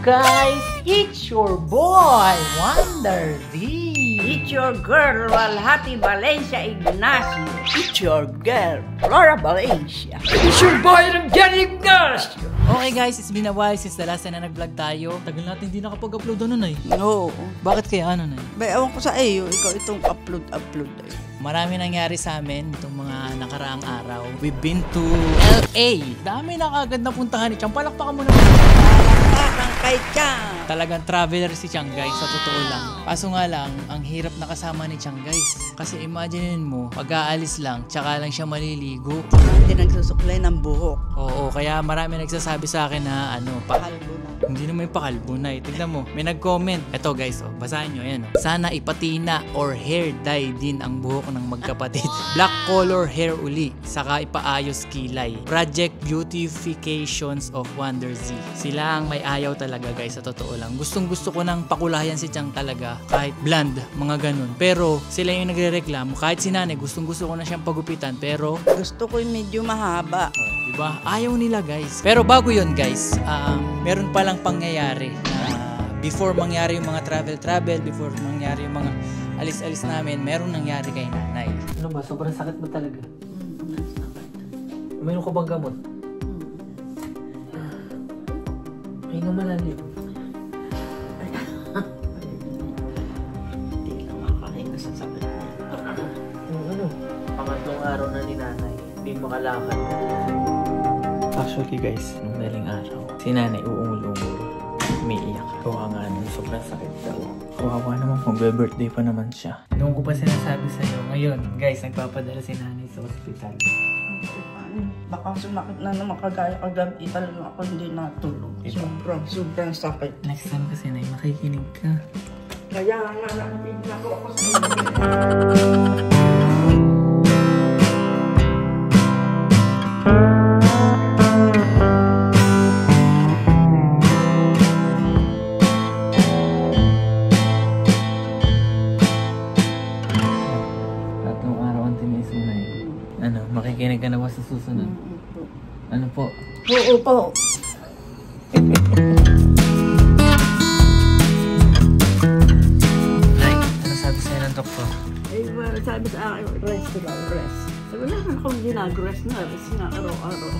guys? It's your boy, Wonder Z. It's your girl, Walhati Valencia Ignacio. It's your girl, Flora Valencia. It's your boy, Jenny Ignacio. Okay guys, it's been a while since the last time na nag-vlog tayo. Tagal natin hindi nakapag-upload ano, Nay. No. Bakit kaya ano, Nay? Ba, ewan ko sa iyo, ikaw itong upload. Marami nangyari sa amin itong mga nakaraang araw. We've been to LA. Dami na kagad napuntahan ni Chang. Palakpakan mo naman. Palakpakan kay Chang. Talagang traveler si Chang, guys, sa totoo lang. Kaso nga lang, ang hirap na kasama ni Chang, guys. Kasi imaginein mo, pag-aalis lang, tsaka lang siya maliligo. Hindi nagsusuklay ng buhok. Oo, kaya marami nagsasabi sa akin na Pakalbo na. hindi naman yung pakalbo na eh. Tignan mo, may nag-comment. Eto guys, basahin nyo, ayan. Sana ipatina or hair dye din ang buhok ng magkapatid. Black color hair uli, saka ipaayos kilay. Project Beautifications of Wonder Z. Sila ang may ayaw talaga guys, sa totoo lang. Gustong gusto ko nang pakulayan si Chang talaga, kahit blonde, mga ganun. Pero sila yung nagre-reklamo, kahit si nanay, gustong gusto ko na siyang pagupitan, pero Gusto ko yung medyo mahaba. diba? Ayaw nila guys. Pero bago yun guys, meron palang pangyayari na before mangyari yung mga travel, before mangyari yung mga alis-alis namin, meron nangyari kay nanay. Ano ba? Sobrang sakit mo talaga? Mayroon ka bang gamot? Hinga malalim. Hindi lang makahinga sa sakit niya. Ano? Pangatlong araw na ni nanay, hindi makalakad. Actually guys, nung daling araw, si nanay uungol-ungol, umiiyak. Kawa nga nung sobrang sakit daw. Kawawa naman, magbe-birthday pa naman siya. Noong ko pa sinasabi sa'yo, ngayon guys, nagpapadala si nanay sa ospital. Baka sumakit na naman kagaya kagabi talaga ako hindi natulog. Sobrang sakit. Next time kasi nay, makikinig ka. Kaya nga natin ako sa makikinig ka na ba sa susunod? Ano po? Oo po. Nay, ano sabi sa'yo ng doktor? Sabi sa akin, rest lang, rest. Sabi na akong ginag-rest na, rest na araw-araw.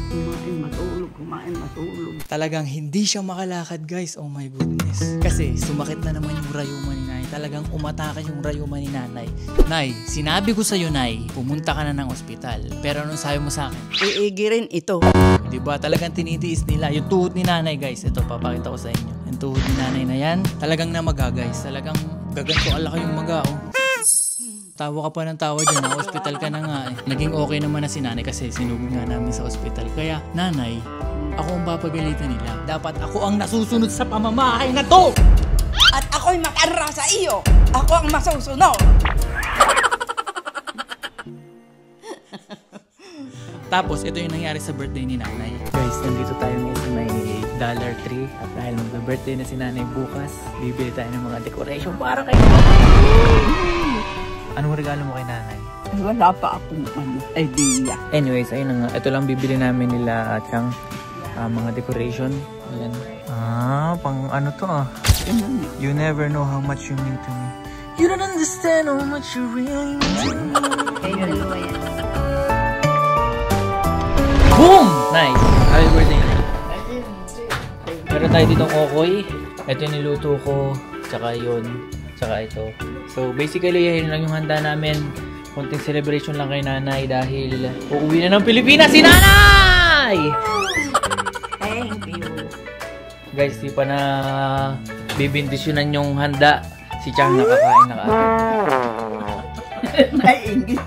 Kumain, matulog. Talagang hindi siya makalakad guys, oh my goodness. Kasi sumakit na naman yung rayuma ni nanay. Talagang umatake yung rayuma ni nanay. Nay, sinabi ko sa'yo nay, pumunta ka na ng ospital. Pero anong sabi mo sa akin? Iigirin ito. Diba talagang tinitiis nila yung tuhod ni nanay guys. Ito papakita ko sa inyo. Yung tuhod ni nanay na yan, talagang namaga guys. Talagang gaganto alaka yung maga oh. Tawa ka pa ng tawa dyan, na hospital ka na nga eh. Naging okay naman na si nanay kasi sinugod nga namin sa hospital. Kaya nanay, ako ang papagalitan nila. Dapat ako ang nasusunod sa pamamahay na to! At ako'y makarra sa iyo. Ako ang masusunod. Tapos ito yung nangyari sa birthday ni nanay. Guys, nandito tayo ngayon sa may Dollar Tree. At dahil mag-birthday na si nanay bukas, bibili tayo ng mga decoration para kay Anong regalo mo kay nanay? Wala pa akong idea. Anyways, ayun na nga. Ito lang bibili namin nila at Chang mga decoration. Ayan. Pang ano to You never know how much you mean to me. You don't understand how much you really mean to me. Kayo dalawa yan. Boom! Nice! Happy birthday, Nay. Meron tayo ditong okoy. Ito yung niluto ko. Tsaka yun. Tsaka ito. So basically, yun lang yung handa namin. Konting celebration lang kay nanay dahil uuwi na ng Pilipinas si nanay! Thank you. Guys, di pa na bibindisyonan yung handa. Si Chang nakakain na kaagad. Naiingit.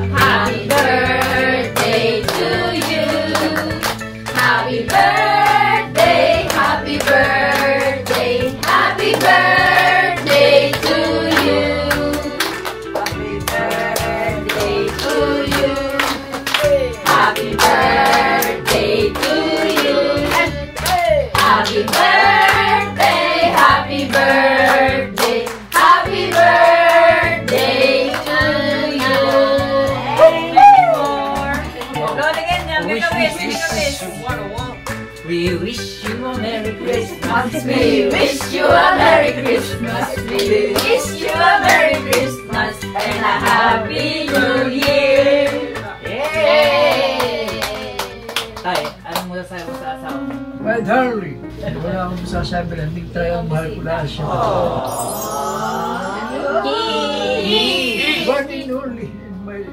Happy birthday to you. Happy birthday, happy birthday, happy birthday to you. Happy birthday to you. Happy birthday to you. Happy birthday, happy birthday. We wish you a Merry Christmas. We wish you a Merry Christmas. We wish you a Merry Christmas and a Happy New Year. Yay! Tay, anong masasabi mo sa asawa mo? My darling, wala akong masasabi na hindi tayo ang mahal ko na siya. One and only in my...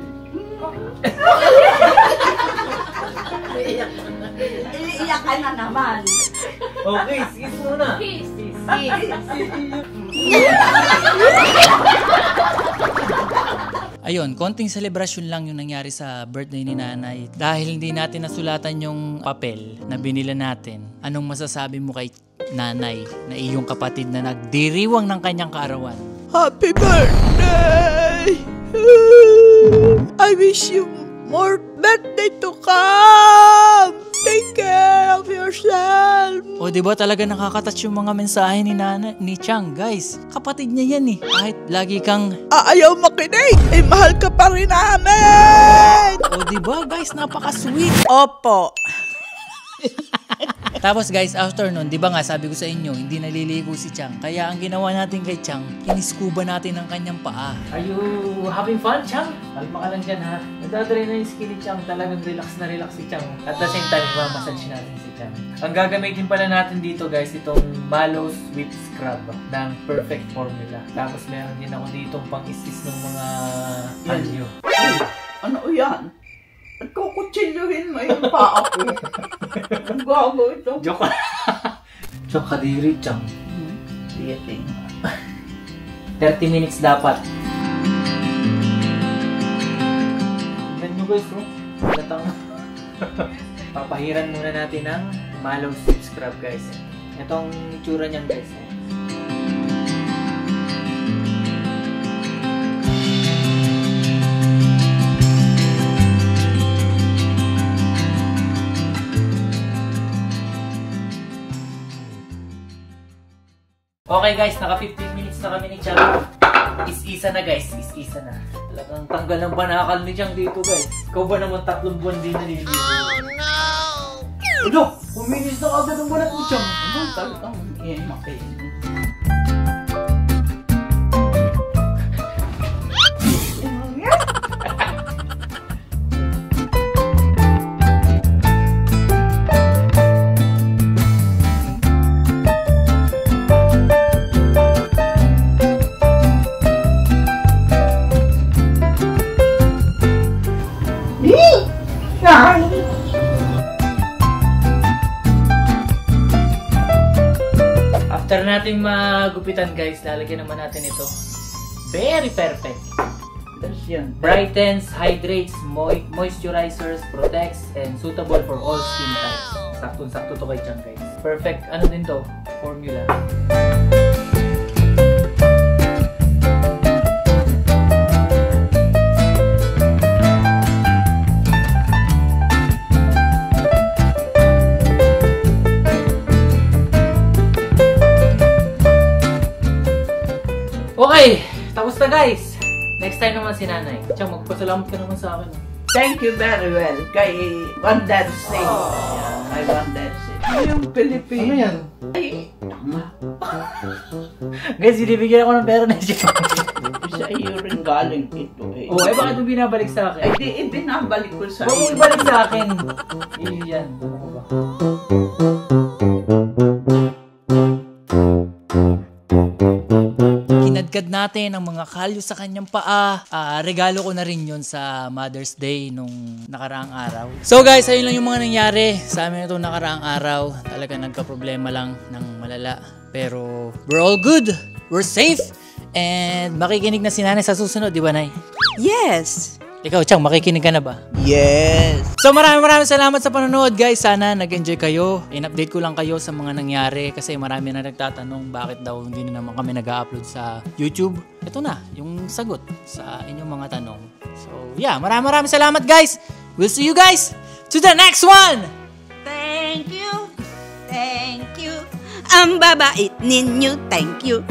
Iiyak ka na naman. Okay, kiss muna. Kiss. Ayun, konting selebrasyon lang yung nangyari sa birthday ni nanay. Dahil hindi natin nasulatan yung papel na binila natin, anong masasabi mo kay nanay na iyong kapatid na nagdiriwang ng kanyang kaarawan? Happy birthday! I wish you more birthday to come! Take care of yourself! O diba talaga nakakatouch yung mga mensahe ni ni Chang, guys. Kapatid niya yan eh. Kahit lagi kang... Ayaw makinig! Eh, mahal ka pa rin namin! O diba guys, napaka-sweet. Opo. Tapos guys, after nun, di ba nga sabi ko sa inyo, hindi naliligo si Chang. Kaya ang ginawa natin kay Chang, iniskuba natin ang kanyang paa. Are you having fun, Chang? Kalma ka lang dyan ha. Nagdadry na yung skin ni Chang, talagang relax na relax si Chang. At the same time, mamasage natin si Chang. Ang gagamitin pala natin dito guys, itong Malo's Whip Scrub ng Perfect Formula. Tapos meron din ako ditong pang-isis ng mga anyo. Ano yan? At kukutsilyohin mo yung paa ko. Ang gago ito. Joke Chang, kadiri Chang. Diyating. 30 minutes dapat. Tignan nyo guys, bro. Gatang. Papahiran muna natin ng Malo's Whip Scrub guys. Itong itsura niyan guys. Okay guys, naka 15 minutes na kami ni Chang. Is-isa na guys, is-isa na. Talagang tanggal ng banakal ni Chang dito guys. Ikaw ba naman 3 buwan din naliligo? Oh no! Ano? Kuminis na agad ang balat mo Chang. Ano talagang makinig? After nating magupitan guys, lalagyan naman natin ito. Very perfect. That's yan. Brightens, hydrates, moisturizers, protects, and suitable for all skin types. Saktong-sakto to kay Chang guys. Perfect, ano din to? Formula. Okay, tapos na guys. Next time naman si nanay. Chang, magpasalamat ka naman sa akin. Thank you very well kay One Dad Sing. Kay One Dad Sing. Ano yung Pilipino? Ano yan? Ay, tama. Guys, binibigyan ako ng pera na siya. Sa iyo rin galing ito eh. Oh, bakit mo binabalik sa akin? Ay, di ibinabalik ko sa Huwag mo iyo. ibalik sa akin. Yan. Ano ko ba? Kinadkad natin ang mga kalyo sa kanyang paa. Regalo ko na rin yun sa Mother's Day nung nakaraang araw. So guys, ayun lang yung mga nangyari sa amin itong nakaraang araw. Talaga nagka-problema lang ng malala. Pero we're all good. We're safe. And makikinig na si nanay sa susunod, di ba Nay? Yes! Ikaw, Chang, makikinig ka na ba? Yes! So maraming salamat sa panonood guys. Sana nag-enjoy kayo. In-update ko lang kayo sa mga nangyari kasi marami na nagtatanong bakit daw hindi na naman kami nag-upload sa YouTube. Ito na, yung sagot sa inyong mga tanong. So yeah, maraming salamat guys. We'll see you guys to the next one! Thank you! Thank you! Ang babait ninyo, thank you!